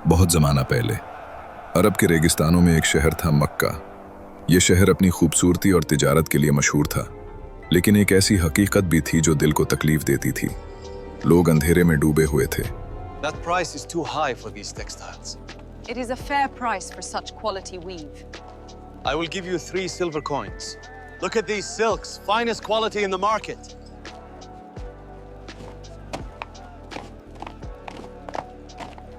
बहुत ज़माना पहले अरब के रेगिस्तानों में एक शहर था मक्का। ये शहर अपनी खूबसूरती और तिजारत के लिए मशहूर था, लेकिन एक ऐसी हकीकत भी थी जो दिल को तकलीफ देती थी। लोग अंधेरे में डूबे हुए थे। That price is too high for these textiles. It is a fair price for such quality weave. I will give you 3 silver coins. Look at these silks, finest quality in the market.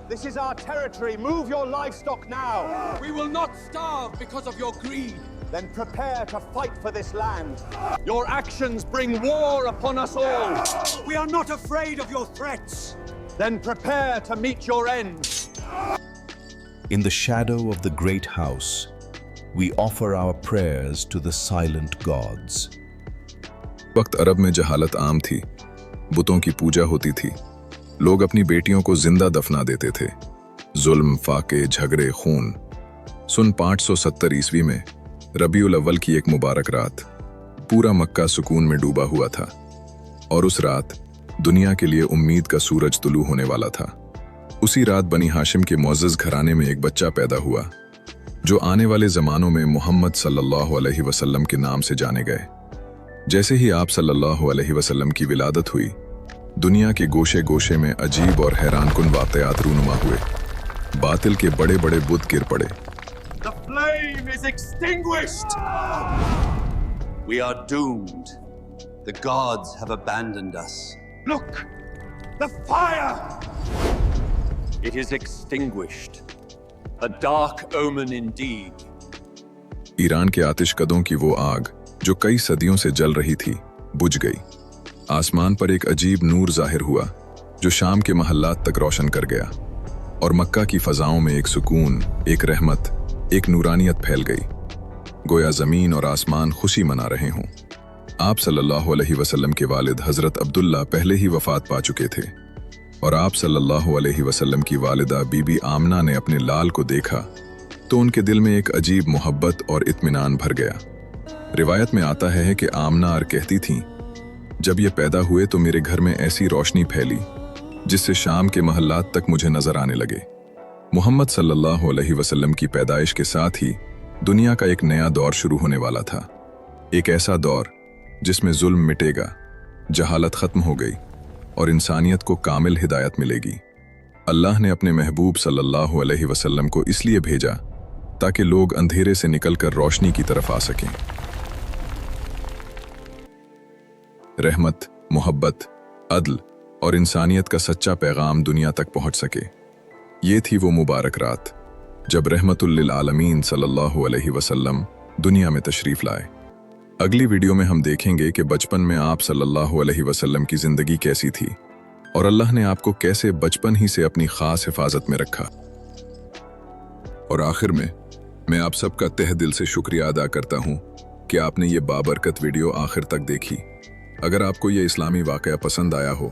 This is our territory. Move your livestock now. We will not starve because of your greed. Then prepare to fight for this land. Your actions bring war upon us all. We are not afraid of your threats. Then prepare to meet your end. In the shadow of the great house, we offer our prayers to the silent gods. वक्त अरब में जहालत आम थी, बुतों की पूजा होती थी, लोग अपनी बेटियों को जिंदा दफना देते थे। जुल्म, फाके, झगड़े, खून। सन 570 ईस्वी में रबीउल अव्वल की एक मुबारक रात पूरा मक्का सुकून में डूबा हुआ था, और उस रात दुनिया के लिए उम्मीद का सूरज तुलू होने वाला था। उसी रात बनी हाशिम के मुअज़्ज़ज़ घराने में एक बच्चा पैदा हुआ, जो आने वाले ज़मानों में मोहम्मद सल्लल्लाहु अलैहि वसल्लम के नाम से जाने गए। जैसे ही आप सल्लल्लाहु अलैहि वसल्लम की विलादत हुई, दुनिया के गोशे गोशे में अजीब और हैरानकुन वाक़यात रूनुमा हुए। बातिल के बड़े बड़े बुत गिर पड़े। The flame is extinguished. We are doomed. The gods have abandoned us. Look, the fire. It is extinguished. A dark omen indeed. Iran के आतिशकदों की वो आग जो कई सदियों से जल रही थी, बुझ गई। आसमान पर एक अजीब नूर जाहिर हुआ जो शाम के महल्लात तक रोशन कर गया, और मक्का की फजाओं में एक सुकून, एक रहमत, एक नूरानियत फैल गई, गोया ज़मीन और आसमान खुशी मना रहे हों। आप सल्लल्लाहु अलैहि वसल्लम के वालिद हज़रत अब्दुल्ला पहले ही वफ़ात पा चुके थे, और आप सल्लल्लाहु अलैहि वसल्लम की वालिदा बीबी आमना ने अपने लाल को देखा तो उनके दिल में एक अजीब मोहब्बत और इत्मीनान भर गया। रिवायत में आता है कि आमना और कहती थीं, जब ये पैदा हुए तो मेरे घर में ऐसी रोशनी फैली जिससे शाम के महल्लात तक मुझे नजर आने लगे। मोहम्मद सल्लल्लाहु अलैहि वसल्लम की पैदाइश के साथ ही दुनिया का एक नया दौर शुरू होने वाला था, एक ऐसा दौर जिसमें जुल्म मिटेगा, जहालत खत्म हो गई और इंसानियत को कामिल हिदायत मिलेगी। अल्लाह ने अपने महबूब सल्लल्लाहु अलैहि वसल्लम को इसलिए भेजा ताकि लोग अंधेरे से निकलकर रोशनी की तरफ आ सकें। रहमत, मोहब्बत, अदल और इंसानियत का सच्चा पैगाम दुनिया तक पहुंच सके। ये थी वो मुबारक रात जब रहमतुल लिल आलमीन सल्लल्लाहु अलैहि वसल्लम दुनिया में तशरीफ लाए। अगली वीडियो में हम देखेंगे कि बचपन में आप सल्लल्लाहु अलैहि वसल्लम की जिंदगी कैसी थी और अल्लाह ने आपको कैसे बचपन ही से अपनी खास हिफाजत में रखा। और आखिर में मैं आप सबका तहे दिल से शुक्रिया अदा करता हूँ कि आपने ये बाबरकत वीडियो आखिर तक देखी। अगर आपको ये इस्लामी वाक़या पसंद आया हो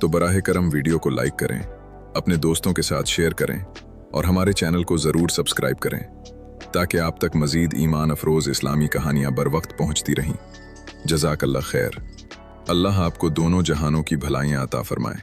तो बराह करम वीडियो को लाइक करें, अपने दोस्तों के साथ शेयर करें और हमारे चैनल को ज़रूर सब्सक्राइब करें ताकि आप तक मज़ीद ईमान अफरोज़ इस्लामी कहानियाँ बर वक्त पहुँचती रहें। जज़ाकल्लाह खैर। अल्लाह आपको दोनों जहानों की भलाइयाँ अता फरमाए।